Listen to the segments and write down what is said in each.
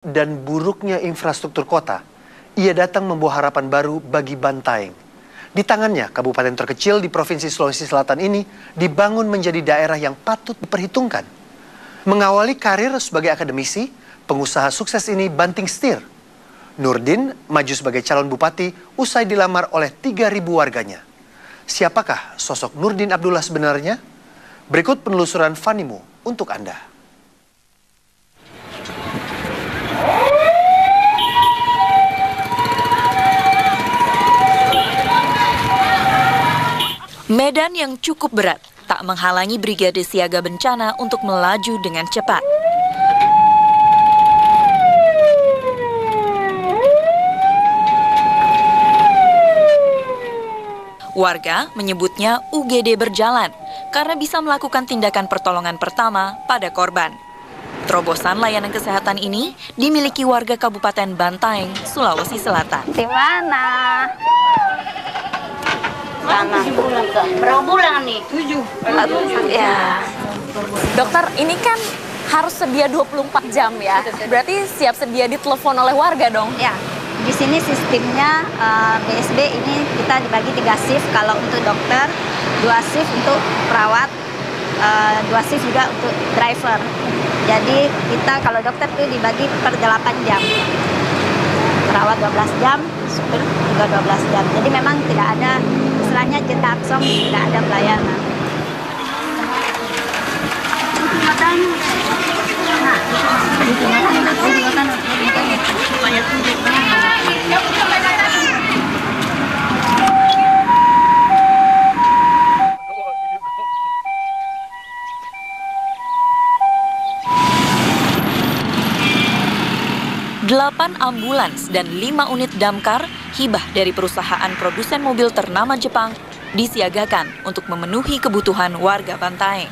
dan buruknya infrastruktur kota, ia datang membawa harapan baru bagi Bantaeng. Di tangannya, kabupaten terkecil di Provinsi Sulawesi Selatan ini dibangun menjadi daerah yang patut diperhitungkan. Mengawali karir sebagai akademisi, pengusaha sukses ini banting setir. Nurdin maju sebagai calon bupati usai dilamar oleh 3.000 warganya. Siapakah sosok Nurdin Abdullah sebenarnya? Berikut penelusuran Fanimu untuk Anda. Medan yang cukup berat tak menghalangi Brigade Siaga Bencana untuk melaju dengan cepat. Warga menyebutnya UGD berjalan karena bisa melakukan tindakan pertolongan pertama pada korban. Terobosan layanan kesehatan ini dimiliki warga Kabupaten Bantaeng, Sulawesi Selatan. Di mana? Berapa bulan nih? 7. Ya. Dokter, ini kan harus sedia 24 jam ya. Berarti siap sedia ditelepon oleh warga dong? Ya. Di sini sistemnya BSB ini kita dibagi 3 shift. Kalau untuk dokter, 2 shift untuk perawat, 2 shift juga untuk driver. Jadi kita kalau dokter itu dibagi per 8 jam. Perawat 12 jam, supir juga 12 jam. Jadi memang tidak ada istilahnya jeda kosong, tidak ada pelayanan. Delapan ambulans dan 5 unit damkar hibah dari perusahaan produsen mobil ternama Jepang disiagakan untuk memenuhi kebutuhan warga Bantaeng.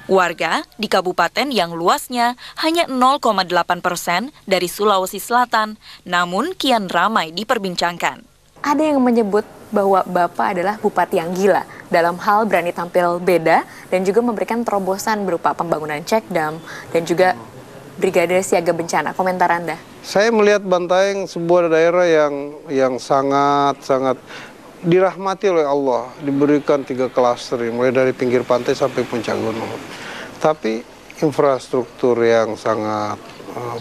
Warga di kabupaten yang luasnya hanya 0,8% dari Sulawesi Selatan, namun kian ramai diperbincangkan. Ada yang menyebut bahwa Bapak adalah bupati yang gila dalam hal berani tampil beda dan juga memberikan terobosan berupa pembangunan cek dam dan juga Brigade Siaga Bencana. Komentar Anda? Saya melihat Bantaeng sebuah daerah yang sangat dirahmati oleh Allah, diberikan 3 klaster, mulai dari pinggir pantai sampai puncak gunung. Tapi infrastruktur yang sangat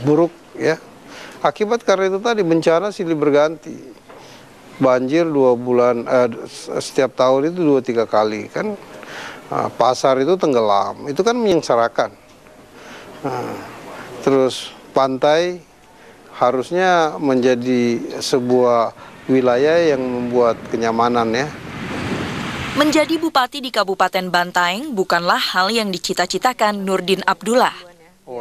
buruk ya. Akibat karena itu tadi bencana silih berganti. Banjir 2 bulan setiap tahun itu 2-3 kali kan. Pasar itu tenggelam, itu kan menyengsarakan. Terus pantai harusnya menjadi sebuah wilayah yang membuat kenyamanan ya. Menjadi bupati di Kabupaten Bantaeng bukanlah hal yang dicita-citakan Nurdin Abdullah.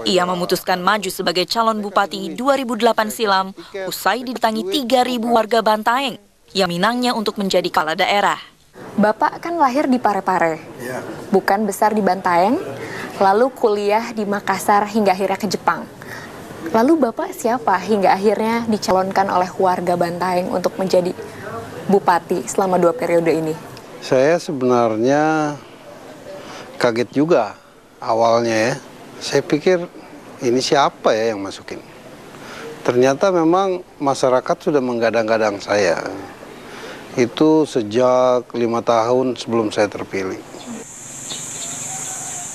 Ia memutuskan maju sebagai calon bupati 2008 silam usai didatangi 3.000 warga Bantaeng yang minangnya untuk menjadi kepala daerah. Bapak kan lahir di Parepare, bukan besar di Bantaeng, lalu kuliah di Makassar hingga akhirnya ke Jepang. Lalu Bapak siapa hingga akhirnya dicalonkan oleh warga Bantaeng untuk menjadi bupati selama 2 periode ini? Saya sebenarnya kaget juga awalnya ya. Saya pikir ini siapa ya yang masukin. Ternyata memang masyarakat sudah menggadang-gadang saya. Itu sejak 5 tahun sebelum saya terpilih.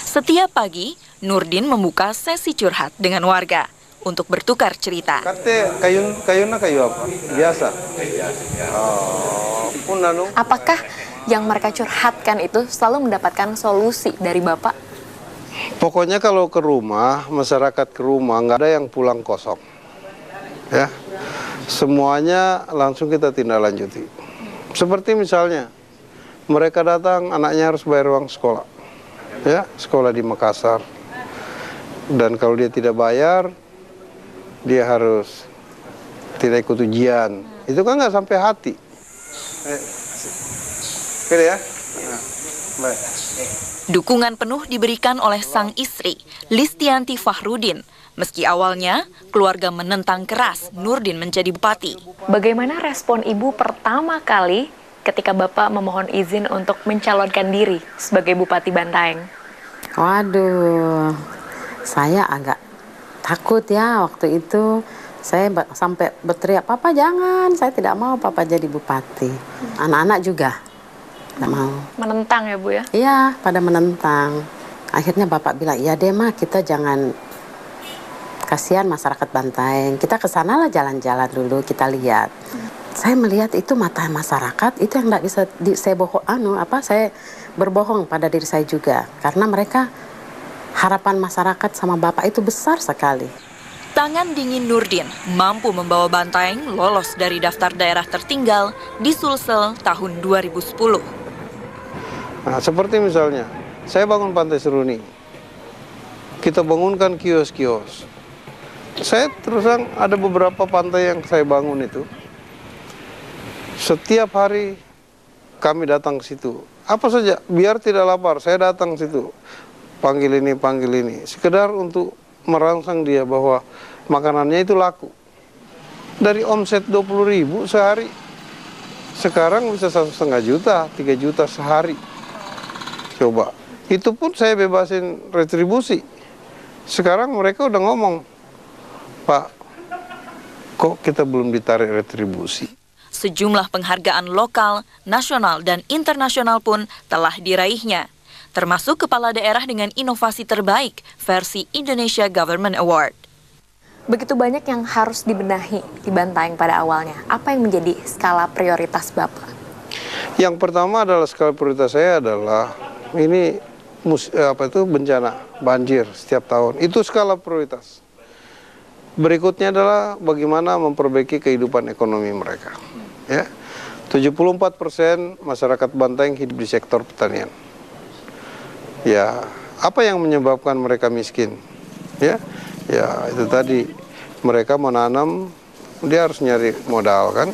Setiap pagi, Nurdin membuka sesi curhat dengan warga untuk bertukar cerita. Kate kayunya kayu apa? Biasa. Apakah yang mereka curhatkan itu selalu mendapatkan solusi dari Bapak? Pokoknya kalau ke rumah, masyarakat ke rumah, nggak ada yang pulang kosong. Ya, semuanya langsung kita tindak lanjuti. Seperti misalnya, mereka datang, anaknya harus bayar uang sekolah. Ya, sekolah di Makassar. Dan kalau dia tidak bayar, dia harus tidak ikut ujian. Itu kan nggak sampai hati. Oke ya. Baik. Dukungan penuh diberikan oleh sang istri, Listianti Fahrudin. Meski awalnya, keluarga menentang keras Nurdin menjadi bupati. Bagaimana respon Ibu pertama kali ketika Bapak memohon izin untuk mencalonkan diri sebagai Bupati Bantaeng? Waduh, saya agak takut ya waktu itu. Saya sampai berteriak, "Papa jangan, saya tidak mau Papa jadi bupati." Anak-anak juga tidak mau. Menentang ya Bu ya? Iya, pada menentang. Akhirnya Bapak bilang, "Iya deh Ma, kita jangan, kasihan masyarakat Bantaeng. Kita ke sana lah jalan-jalan dulu, kita lihat." Saya melihat itu mata masyarakat, itu yang tidak bisa saya berbohong pada diri saya juga. Karena mereka, harapan masyarakat sama Bapak itu besar sekali. Tangan dingin Nurdin mampu membawa Bantaeng lolos dari daftar daerah tertinggal di Sulsel tahun 2010. Nah, seperti misalnya, saya bangun Pantai Seruni. Kita bangunkan kios-kios. Saya terus terang ada beberapa pantai yang saya bangun itu. Setiap hari kami datang ke situ. Apa saja, biar tidak lapar, saya datang ke situ. Panggil ini. Sekedar untuk merangsang dia bahwa makanannya itu laku. Dari omset 20.000 sehari, sekarang bisa 1,5 juta, 3 juta sehari. Coba, itu pun saya bebasin retribusi. Sekarang mereka udah ngomong, "Pak, kok kita belum ditarik retribusi?" Sejumlah penghargaan lokal, nasional, dan internasional pun telah diraihnya, termasuk Kepala Daerah dengan Inovasi Terbaik versi Indonesia Government Award. Begitu banyak yang harus dibenahi di Bantaeng pada awalnya. Apa yang menjadi skala prioritas Bapak? Yang pertama adalah skala prioritas saya adalah ini bencana banjir setiap tahun. Itu skala prioritas. Berikutnya adalah bagaimana memperbaiki kehidupan ekonomi mereka. Ya, 74% masyarakat Bantaeng hidup di sektor pertanian. Ya, apa yang menyebabkan mereka miskin? Ya, itu tadi, mereka menanam, dia harus nyari modal kan.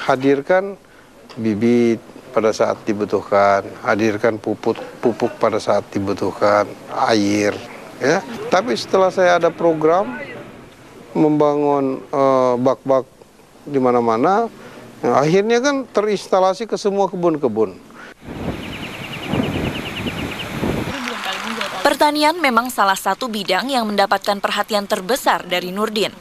Hadirkan bibit pada saat dibutuhkan, hadirkan pupuk pada saat dibutuhkan, air. Ya, tapi setelah saya ada program membangun bak-bak di mana-mana, akhirnya kan terinstalasi ke semua kebun-kebun. Pertanian memang salah satu bidang yang mendapatkan perhatian terbesar dari Nurdin.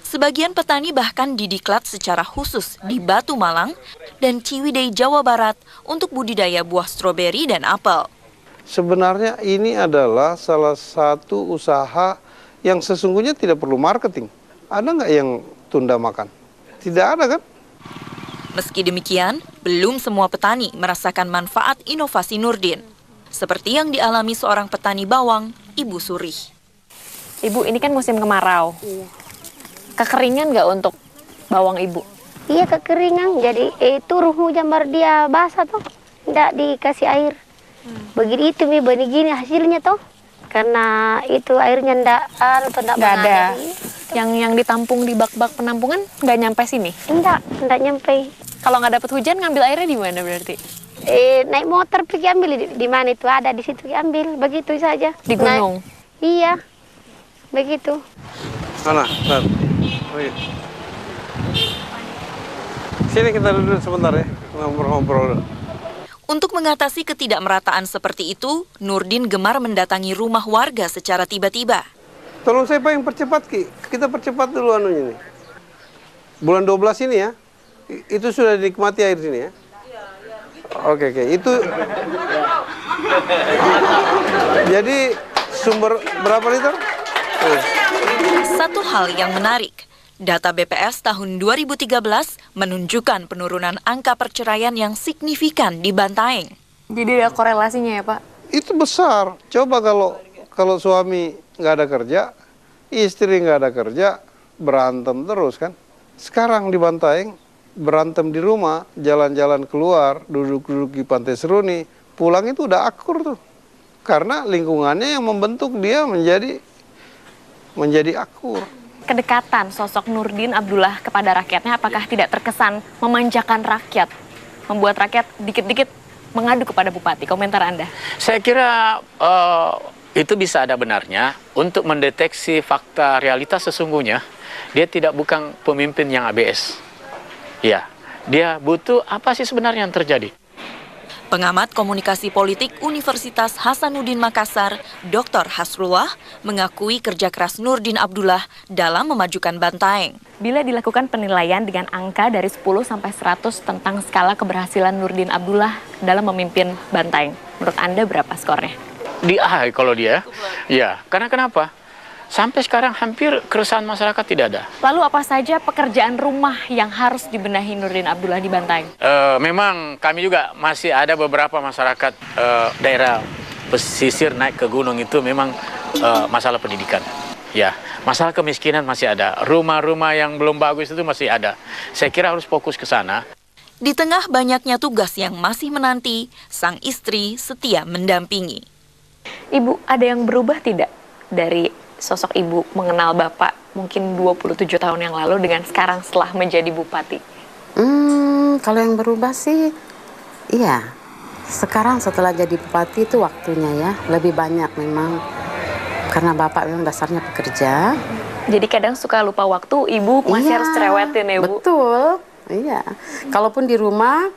Sebagian petani bahkan didiklat secara khusus di Batu Malang dan Ciwidey, Jawa Barat untuk budidaya buah stroberi dan apel. Sebenarnya ini adalah salah satu usaha yang sesungguhnya tidak perlu marketing. Ada nggak yang tunda makan? Tidak ada kan? Meski demikian, belum semua petani merasakan manfaat inovasi Nurdin. Seperti yang dialami seorang petani bawang, Ibu Surih. Ibu, ini kan musim kemarau. Iya. Kekeringan nggak untuk bawang Ibu? Iya, kekeringan. Jadi itu ruhu jambar dia basah tuh. Nggak dikasih air. Begitu mi benih gini hasilnya tuh. Karena itu airnya nggak ada. Yang ditampung di bak-bak penampungan nggak nyampe sini? Nggak nyampe. Kalau nggak dapat hujan, ngambil airnya di mana berarti? Naik motor pergi ambil di mana itu ada di situ ambil, begitu saja. Di gunung? Iya, begitu. Mana? Sini kita duduk sebentar ya, ngobrol-ngobrol. Untuk mengatasi ketidakmerataan seperti itu, Nurdin gemar mendatangi rumah warga secara tiba-tiba. Tolong saya Pak yang percepat, Ki. Kita percepat dulu anunya nih. Bulan 12 ini ya, itu sudah dinikmati air sini ya? Oke. Itu jadi sumber berapa liter? Satu hal yang menarik, data BPS tahun 2013 menunjukkan penurunan angka perceraian yang signifikan di Bantaeng. Jadi ada korelasinya ya Pak? Itu besar. Coba kalau suami nggak ada kerja, istri nggak ada kerja, berantem terus kan. Sekarang di Bantaeng, berantem di rumah, jalan-jalan keluar, duduk-duduk di Pantai Seruni, pulang itu udah akur tuh. Karena lingkungannya yang membentuk dia menjadi akur. Kedekatan sosok Nurdin Abdullah kepada rakyatnya apakah tidak terkesan memanjakan rakyat? Membuat rakyat dikit-dikit mengadu kepada Bupati. Komentar Anda? Saya kira itu bisa ada benarnya untuk mendeteksi fakta realitas sesungguhnya. Dia bukan pemimpin yang ABS. Ya, dia butuh apa sih sebenarnya yang terjadi. Pengamat komunikasi politik Universitas Hasanuddin Makassar, Dr. Hasrullah, mengakui kerja keras Nurdin Abdullah dalam memajukan Bantaeng. Bila dilakukan penilaian dengan angka dari 10 sampai 100 tentang skala keberhasilan Nurdin Abdullah dalam memimpin Bantaeng, menurut Anda berapa skornya? Di A kalau dia. Ya, karena kenapa? Sampai sekarang hampir keresahan masyarakat tidak ada. Lalu apa saja pekerjaan rumah yang harus dibenahi Nurdin Abdullah di Bantaeng? Memang kami juga masih ada beberapa masyarakat daerah pesisir naik ke gunung itu memang masalah pendidikan. Ya, masalah kemiskinan masih ada. Rumah-rumah yang belum bagus itu masih ada. Saya kira harus fokus ke sana. Di tengah banyaknya tugas yang masih menanti, sang istri setia mendampingi. Ibu, ada yang berubah tidak dari sosok ibu mengenal Bapak mungkin 27 tahun yang lalu dengan sekarang setelah menjadi bupati? Kalau yang berubah sih, iya. Sekarang setelah jadi bupati itu waktunya ya, lebih banyak memang. Karena Bapak memang dasarnya pekerja. Jadi kadang suka lupa waktu, ibu masih harus cerewetin ya Bu? Betul, iya. Kalaupun di rumah,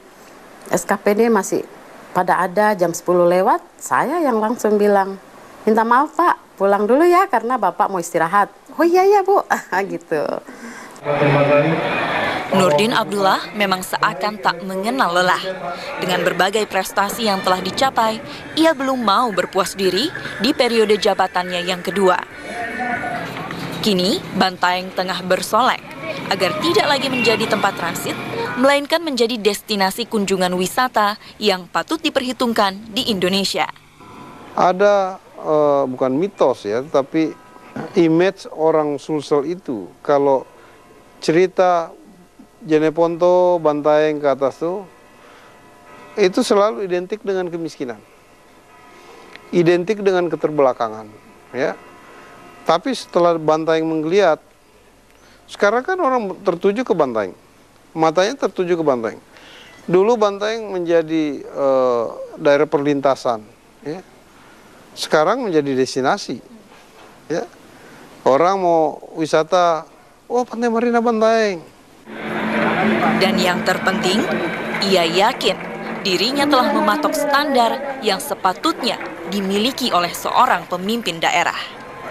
SKPD masih pada ada jam 10 lewat, saya yang langsung bilang, minta maaf Pak, pulang dulu ya karena Bapak mau istirahat. Oh iya ya Bu, gitu. Nurdin Abdullah memang seakan tak mengenal lelah. Dengan berbagai prestasi yang telah dicapai, ia belum mau berpuas diri di periode jabatannya yang kedua. Kini, Bantaeng tengah bersolek agar tidak lagi menjadi tempat transit, melainkan menjadi destinasi kunjungan wisata yang patut diperhitungkan di Indonesia. Ada bukan mitos ya, tapi image orang Sulsel itu kalau cerita Jeneponto, Bantaeng ke atas tuh itu selalu identik dengan kemiskinan, identik dengan keterbelakangan, ya. Tapi setelah Bantaeng menggeliat, sekarang kan orang tertuju ke Bantaeng, matanya tertuju ke Bantaeng. Dulu Bantaeng menjadi daerah perlintasan, ya. Sekarang menjadi destinasi, ya. Orang mau wisata, oh Pantai Marina Bantaeng. Dan yang terpenting, ia yakin dirinya telah mematok standar yang sepatutnya dimiliki oleh seorang pemimpin daerah.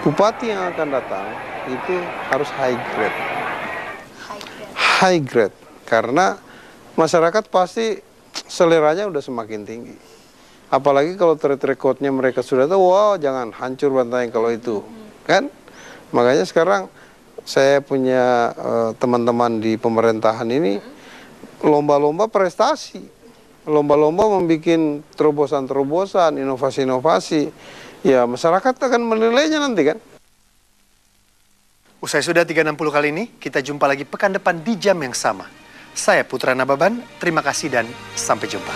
Bupati yang akan datang itu harus high grade. High grade, karena masyarakat pasti seleranya udah semakin tinggi. Apalagi kalau track record-nya mereka sudah tahu, wow jangan hancur Bantaeng kalau itu, kan? Makanya sekarang saya punya teman-teman di pemerintahan ini lomba-lomba prestasi, lomba-lomba membuat terobosan-terobosan, inovasi-inovasi. Ya masyarakat akan menilainya nanti kan. Usai sudah 360 kali ini, kita jumpa lagi pekan depan di jam yang sama. Saya Putra Nababan, terima kasih dan sampai jumpa.